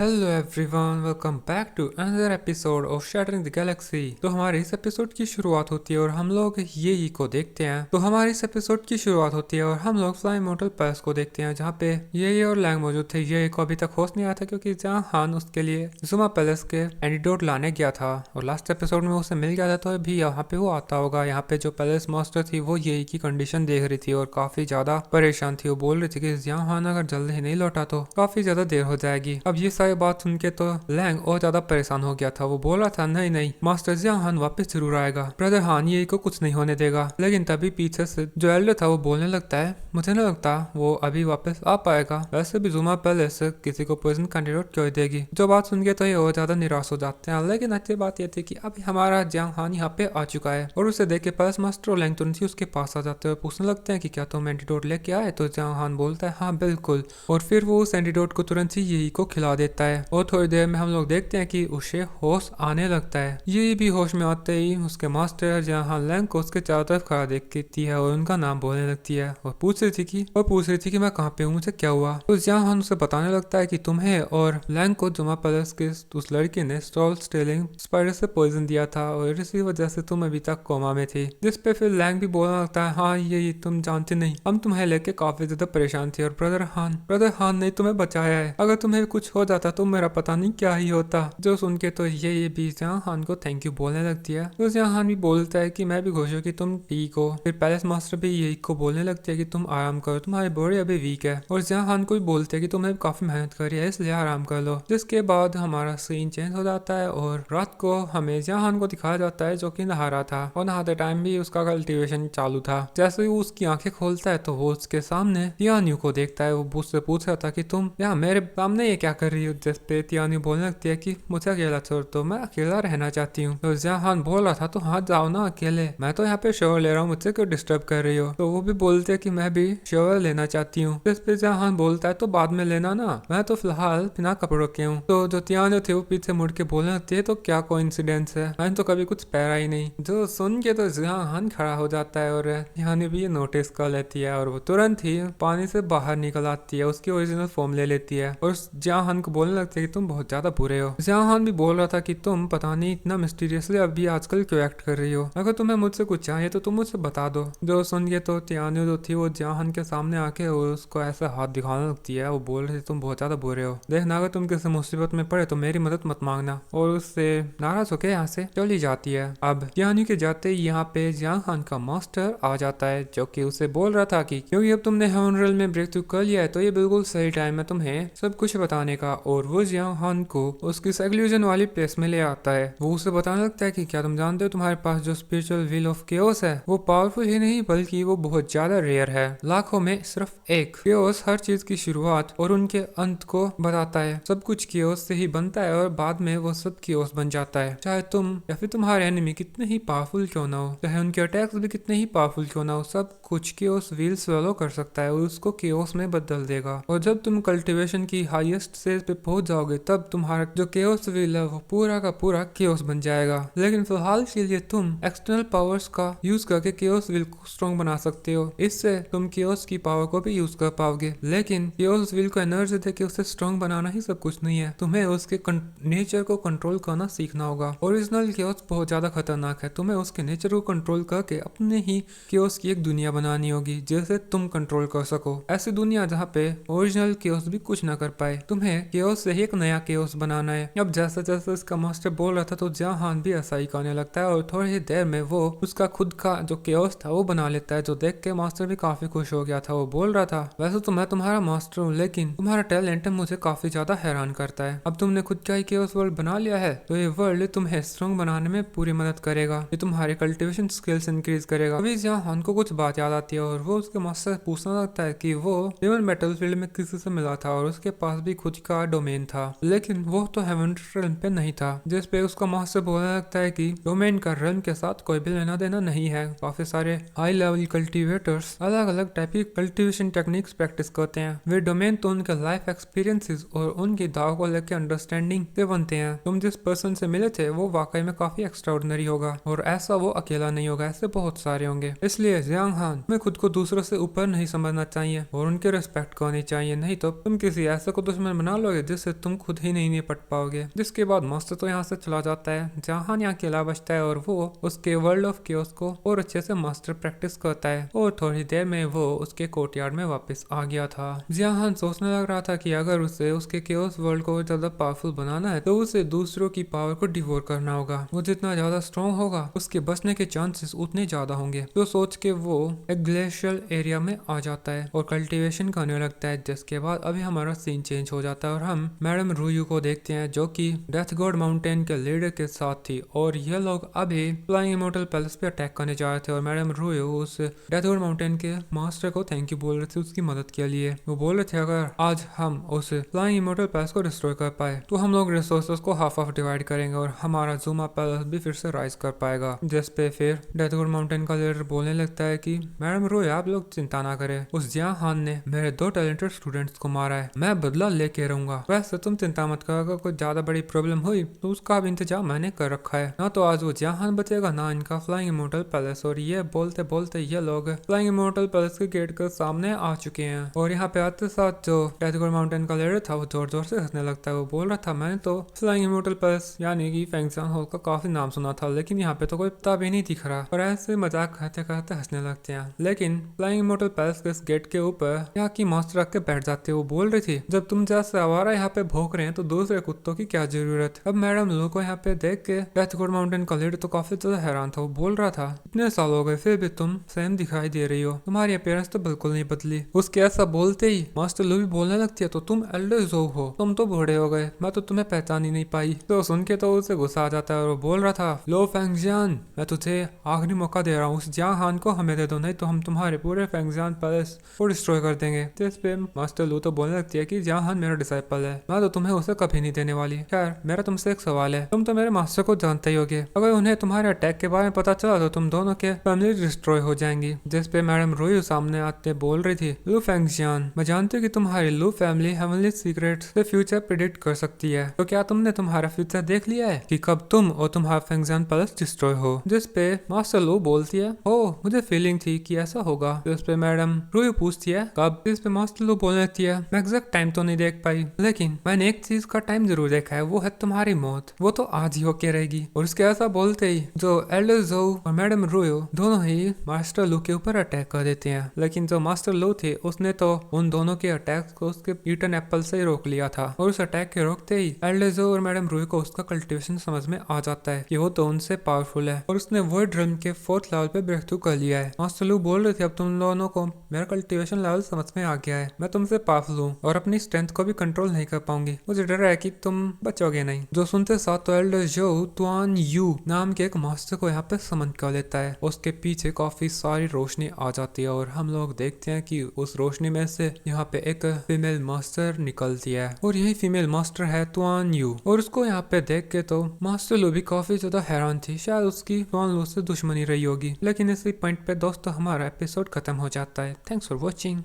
Hello everyone, welcome back to another episode of shattering the galaxy. तो हमारे इस episode की शुरुआत होती है और हम लोग ये को देखते हैं। तो हमारे इस एपिसोड की शुरुआत होती है और हम लोग फ्लाई मोटल पैलेस को देखते हैं, जहाँ पे ये और लैंग मौजूद थे। ये को अभी तक होश नहीं आया था क्योंकि जहाँ हान उसके लिए जुमा पैलेस के एंटीडोट लाने गया था और लास्ट एपिसोड में उसे मिल गया था। तो अभी यहाँ पे वो आता होगा। यहाँ पे जो पैलेस मास्टर थी वो ये की कंडीशन देख रही थी और काफी ज्यादा परेशान थी। वो बोल रही थी कि जहाँ हान अगर जल्दी नहीं लौटा तो काफी ज्यादा देर हो जाएगी। अब ये बात सुन के तो लैंग और ज्यादा परेशान हो गया था। वो बोला था नहीं नहीं, मास्टर जियांग हान वापस जरूर आएगा, ब्रदर हान ये को कुछ नहीं होने देगा। लेकिन तभी पीछे से जो एल्डर था वो बोलने लगता है मुझे नहीं लगता वो अभी वापस आ पाएगा। वैसे भी जुमा पैलेस किसी को पॉइजन कैंडिडेट क्यों देगी। जो बात सुन के तो ये और ज्यादा निराश हो जाते हैं। लेकिन अच्छी बात ये थी कि अभी हमारा जियांग हान यहाँ पे आ चुका है और उसे देख के पैलेस मास्टर और लैंग तुरंत ही उसके पास आ जाते हैं और पूछने लगते हैं कि क्या तुम एंटीडोट लेके आए। तो जियांग हान बोलता है हाँ बिल्कुल, और फिर वो उस एंटीडोट को तुरंत ही यही को खिला देता है और थोड़ी देर में हम लोग देखते हैं कि उसे होश आने लगता है। ये भी होश में आते ही उसके मास्टर जहाँ लैंग को उसके चारों तरफ खड़ा देखती है और उनका नाम बोलने लगती है और पूछ रही थी कि मैं कहाँ पे हूँ, मुझे क्या हुआ। तो जहाँ उसे बताने लगता है कि तुम्हें और लैंग को जुमा पैलेस के उस लड़की ने स्टॉल स्टेलिंग स्पाइडर से पॉइजन दिया था और इसी वजह से तुम अभी तक कोमा में थी। जिस पे फिर लैंग भी बोलने लगता है हाँ ये तुम जानते नहीं, हम तुम्हें लेके काफी ज्यादा परेशान थे और ब्रदर हान ने तुम्हें बचाया है। अगर तुम्हें कुछ हो जाता तो मेरा पता नहीं क्या ही होता। जो सुन के तो ये भी जियांग हान को थैंक यू बोलने लगती है। तो जियांग हान भी बोलता है कि मैं भी खुश हूँ कि तुम ठीक हो। फिर पैलेस मास्टर भी यही को बोलने लगती है कि तुम आराम करो, तुम्हारी बॉडी अभी वीक है। और जियांग हान को भी बोलते हैं कि तुमने काफी मेहनत करी है इसलिए आराम कर लो। जिसके बाद हमारा सीन चेंज हो जाता है और रात को हमें जियांग हान को दिखाया जाता है जो कि नहा रहा था और नहाते टाइम भी उसका कल्टीवेशन चालू था। जैसे ही वो उसकी आंखें खोलता है तो वो उसके सामने तियान्यू को देखता है। वो उससे पूछ रहा था कि तुम यहाँ मेरे सामने ये क्या कर रही हो। जिस पे तियान्यू बोलने लगती है कि मुझे अकेला छोड़ दो, मैं अकेला रहना चाहती हूँ। तो जियांग हान बोल रहा था तो हाँ जाओ ना अकेले, मैं तो यहाँ पे शोर ले रहा हूँ, मुझसे क्यों डिस्टर्ब कर रही हो। तो वो भी बोलते है कि मैं भी शोर लेना चाहती हूँ। इस पे जियांग हान बोलता है तो बाद में लेना ना, मैं तो फिलहाल बिना कपड़ों के हूँ। तो जो तियान्यू थे वो पीछे मुड़ के बोलने लगती है तो क्या कोइंसिडेंस है, मैंने तो कभी कुछ पहरा ही नहीं। जो सुन के तो जियांग हान खड़ा हो जाता है और तियान्यू भी ये नोटिस कर लेती है और वो तुरंत ही पानी से बाहर निकल आती है, उसकी ओरिजिनल फॉर्म ले लेती है और जियांग हान को बोलने लगती है कि तुम बहुत ज्यादा बुरे हो। जियांग हान भी बोल रहा था कि तुम पता नहीं इतना मिस्टीरियसली अभी आजकल क्यों एक्ट कर रही हो, अगर तुम्हें मुझसे कुछ चाहिए तो तुम मुझसे बता दो। जो सुन के तो तियान्यू जो थी वो जियांग हान के सामने आके और उसको ऐसा हाथ दिखाने लगती है। वो बोल रही थी तुम बहुत ज्यादा बुरे हो, देखना अगर तुम किसी मुसीबत में पड़े तो मेरी मदद मत मांगना। और उससे नाराज होकर यहाँ से चली जाती है। अब तियान्यू के जाते ही यहाँ पे जियांग हान का मास्टर आ जाता है जो कि उसे बोल रहा था कि क्योंकि अब तुमने हेवन रियल में ब्रेक थ्रू कर लिया है तो ये बिल्कुल सही टाइम है तुम्हें सब कुछ बताने का। और वो जियांग हान को उसकी सेक्लूजन वाली प्लेस में ले आता है। वो उसे बताने लगता है कि क्या तुम जानते हो तुम्हारे पास जो स्पिरिचुअल व्हील ऑफ केओस है वो पावरफुल ही नहीं बल्कि वो बहुत ज्यादा रेयर है, लाखों में सिर्फ एक। केओस हर चीज की शुरुआत और उनके अंत को बताता है। सब कुछ केओस से ही बनता है और बाद में वो सब केओस बन जाता है। चाहे तुम या फिर तुम्हारे एनिमी कितने ही पावरफुल क्यों ना हो, चाहे उनके अटैक्स भी कितने ही पावरफुल क्यों ना हो, सब कुछ केओस व्हील स्वैलो कर सकता है और उसको केओस में बदल देगा। और जब तुम कल्टीवेशन की हाईएस्ट स्टेज पे पहुंच जाओगे तब तुम्हारा जो केओस व्हील है वो पूरा का पूरा केओस बन जाएगा। लेकिन फिलहाल के लिए तुम एक्सटर्नल पावर्स का यूज करके केओस व्हील को स्ट्रॉन्ग बना सकते हो, इससे तुम केओस की पावर को भी यूज कर पाओगे। लेकिन केओस व्हील को एनर्जी देके उसे स्ट्रॉन्ग बनाना ही सब कुछ नहीं है, तुम्हें उसके नेचर को कंट्रोल करना सीखना होगा। ओरिजिनल केओस बहुत ज्यादा खतरनाक है, तुम्हें उसके नेचर को कंट्रोल करके अपने ही केओस की एक दुनिया बनानी होगी जिसे तुम कंट्रोल कर सको। ऐसी दुनिया जहाँ पे ओरिजिनल केओस भी कुछ ना कर पाए। तुम्हें केओस से ही एक नया केओस बनाना है। अब जैसे जैसे इसका मास्टर बोल रहा था तो जियांग हान भी ऐसा ही करने लगता है और थोड़ी ही देर में वो उसका खुद का जो केओस था वो बना लेता है, जो देख के मास्टर भी काफी खुश हो गया था। वो बोल रहा था वैसे तो मैं तुम्हारा मास्टर हूँ लेकिन तुम्हारा टैलेंट मुझे काफी ज्यादा हैरान करता है। अब तुमने खुद का ही केओस वर्ल्ड बना लिया है तो ये वर्ल्ड तुम्हें स्ट्रॉन्ग बनाने में पूरी मदद करेगा, ये तुम्हारे कल्टीवेशन स्किल्स इंक्रीज करेगा। अभी जियांग हान को कुछ बात याद आती है और वो उसके मास्टर से पूछना लगता है कि वो हेवन बैटलफील्ड में किसी से मिला था और उसके पास भी खुद का डोमेन था, लेकिन वो तो हेवन रेल्म पे नहीं था। जिस पे उसका मास्टर बोलने लगता है कि डोमेन का रेल्म के साथ कोई भी लेना देना नहीं है। काफी सारे हाई लेवल कल्टीवेटर्स अलग अलग टाइप की कल्टीवेशन टेक्निक्स प्रैक्टिस करते हैं। वे डोमेन तो उनके लाइफ एक्सपीरियंसेस और उनकी दाव को लेकर अंडरस्टैंडिंग से बनते हैं। तुम जिस पर्सन से मिले थे वो वाकई में काफी एक्स्ट्राऑर्डिनरी होगा और ऐसा वो अकेला नहीं होगा, ऐसे बहुत सारे होंगे। इसलिए जियांग हान में खुद को दूसरों से ऊपर नहीं समझना चाहिए और उनके रिस्पेक्ट करनी चाहिए, नहीं तो तुम किसी ऐसे को दुश्मन बना लोगे जिससे तुम खुद ही नहीं निपट पाओगे। जिसके बाद मास्टर तो यहाँ से चला जाता है। जहान यहाँ अकेला बचता है और वो उसके वर्ल्ड ऑफ केओस को और अच्छे से मास्टर प्रैक्टिस करता है और थोड़ी देर में वो उसके कोर्टयार्ड में वापस आ गया था। जहान सोचने लग रहा था कि अगर उसे उसके केओस वर्ल्ड को ज्यादा पावरफुल बनाना है तो उसे दूसरों की पावर को डिवोर करना होगा। वो जितना ज्यादा स्ट्रॉन्ग होगा उसके बचने के चांसेस उतने ज्यादा होंगे। तो सोच के वो एक ग्लेशियल एरिया में आ जाता है और कल्टीवेशन करने लगता है। जिसके बाद अभी हमारा सीन चेंज हो जाता है और हम मैडम रूयू को देखते हैं जो कि डेथ गॉड माउंटेन के लीडर के साथ थी और ये लोग अभी फ्लाइंग इमोर्टल पैलेस पे अटैक करने जा रहे थे और मैडम रूयू उस डेथ गॉड माउंटेन के मास्टर को थैंक यू बोल रहे थे उसकी मदद के लिए। वो बोल रहे थे अगर आज हम उस फ्लाइंग इमोर्टल पैलेस को डिस्ट्रॉय कर पाए तो हम लोग रिसोर्सेज को हाफ हाफ डिवाइड करेंगे और हमारा ज़ूमा पैलेस भी फिर से राइज कर पाएगा। जिस पे फिर डेथ गॉड माउंटेन का लीडर बोलने लगता है कि मैडम रूयू आप लोग चिंता ना करें, उस जिया हान ने मेरे 2 टैलेंटेड स्टूडेंट्स को मारा है, मैं बदला लेके रहूंगा। वैसे तुम चिंता मत करो, अगर कोई ज्यादा बड़ी प्रॉब्लम हुई तो उसका भी इंतजाम मैंने कर रखा है। ना तो आज वो जहान बचेगा ना इनका फ्लाइंग इमोर्टल पैलेस। और ये बोलते बोलते ये लोग फ्लाइंग इमोर्टल पैलेस के गेट के सामने आ चुके हैं और यहाँ पे आते साथ जो डेथ गॉड माउंटेन का लीडर था वो जोर जोर से हंसने लगता है। वो बोल रहा था मैंने तो फ्लाइंग इमोर्टल पैलेस यानी कि फैंगजियान हॉल का काफी नाम सुना था, लेकिन यहाँ पे तो कोई पता भी नहीं दिख रहा। और ऐसे मजाक करते करते हंसने लगते हैं। लेकिन फ्लाइंग इमोर्टल पैलेस के गेट के ऊपर यहाँ की मास्टर रख के बैठ जाते। वो बोल रही थी जब तुम जैसे आवारा यहाँ पे भौंक रहे हैं तो दूसरे कुत्तों की क्या जरूरत। अब मैडम लो को यहाँ पे देख के डेथ गॉड माउंटेन का लीडर तो काफी ज्यादा हैरान था। वो बोल रहा था इतने साल हो गए फिर भी तुम सेम दिखाई दे रही हो, तुम्हारी अपीयरेंस तो बिल्कुल नहीं बदली। उसके ऐसा बोलते ही मास्टर लो भी बोलने लगती है तो तुम एल्डर ज़ोउ हो, तुम तो बूढ़े हो गए, मैं तो तुम्हें पहचान ही नहीं पाई। तो सुन के तो उसे गुस्सा आ जाता है और वो बोल रहा था लो फैंगजियान मैं तुझे आखिरी मौका दे रहा हूँ, उस जिया हान को हमें दे दो नहीं तो हम तुम्हारे पूरे फैंगजियान पैलेस को डिस्ट्रॉय कर देंगे। तो इस पे मास्टर लू तो बोलने लगती है कि जिया हान मेरा डिसाइपल है, मैं तो तुम्हें उसे कभी नहीं देने वाली। खैर मेरा तुमसे एक सवाल है, तुम तो मेरे मास्टर को जानते ही होगे, अगर उन्हें तुम्हारे अटैक के बारे में पता चला तो तुम दोनों के फैमिली डिस्ट्रॉय हो जाएंगी। जिस पे मैडम रूयू सामने आते बोल रही थी लू फैंगजियान मैं जानती हूँ कि तुम्हारी लू फैमिली हेवनली सीक्रेट से फ्यूचर प्रिडिक्ट कर सकती है, तो क्या तुमने तुम्हारा फ्यूचर देख लिया है कि कब तुम और तुम्हारा फैंगजियान पैलेस डिस्ट्रॉय हो। जिस पे मास्टर लू बोलती है ओ मुझे फीलिंग थी कि ऐसा होगा। जिस पे मैडम रूयू पूछती है कब। जिस पे मास्टर लू बोलने लगती है मैं एग्जैक्ट टाइम तो नहीं देख पाई, लेकिन मैंने एक चीज का टाइम जरूर देखा है, वो है तुम्हारी मौत, वो तो आज ही होके रहेगी। और उसके ऐसा बोलते ही जो एल्डर ज़ोउ और मैडम रूयू दोनों ही मास्टर लू के ऊपर अटैक कर देते हैं। लेकिन जो मास्टर लू थे उसने तो उन दोनों के अटैक को उसके ईटन एप्पल से ही रोक लिया था और उस अटैक के रोकते ही एल्डर ज़ोउ और मैडम रूयू को उसका कल्टीवेशन समझ में आ जाता है कि वो तो उनसे पावरफुल है और उसने वर्ल्ड ड्रीम के 4th लेवल पे ब्रेक थ्रू कर लिया है। मास्टर लू बोल रहे थे अब तुम दोनों को मेरा कल्टीवेशन लेवल समझ में आ गया है, मैं तुमसे पावरफुल हूँ और अपनी स्ट्रेंथ को भी कंट्रोल नहीं कर पाऊंगी, मुझे डर है कि तुम बचोगे नहीं। जो सुनते साथ तो एल्डर ज़ोउ तुआन यू नाम के एक मास्टर को यहाँ पे समन कर लेता है। उसके पीछे काफी सारी रोशनी आ जाती है और हम लोग देखते हैं कि उस रोशनी में से यहाँ पे एक फीमेल मास्टर निकलती है और यही फीमेल मास्टर है तुआन यू। और उसको यहाँ पे देख के तो मास्टर लू भी काफी ज्यादा हैरान थी, शायद उसकी तुआन लू से दुश्मनी रही होगी। लेकिन इसी पॉइंट पे दोस्तों हमारा एपिसोड खत्म हो जाता है। Thanks for watching.